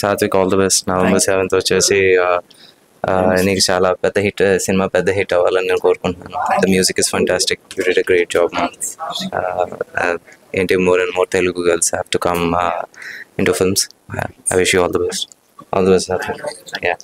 Satvik, all the best. November 7th వచ్చేసి నీకు చాలా పెద్ద హిట్ సినిమా, పెద్ద హిట్ అవ్వాలని నేను కోరుకుంటున్నాను. The music is fantastic, you did a great job. ఏంటి, more and more Telugu girls have to come into films. I wish you all the best. All the best, Sathik. Yeah.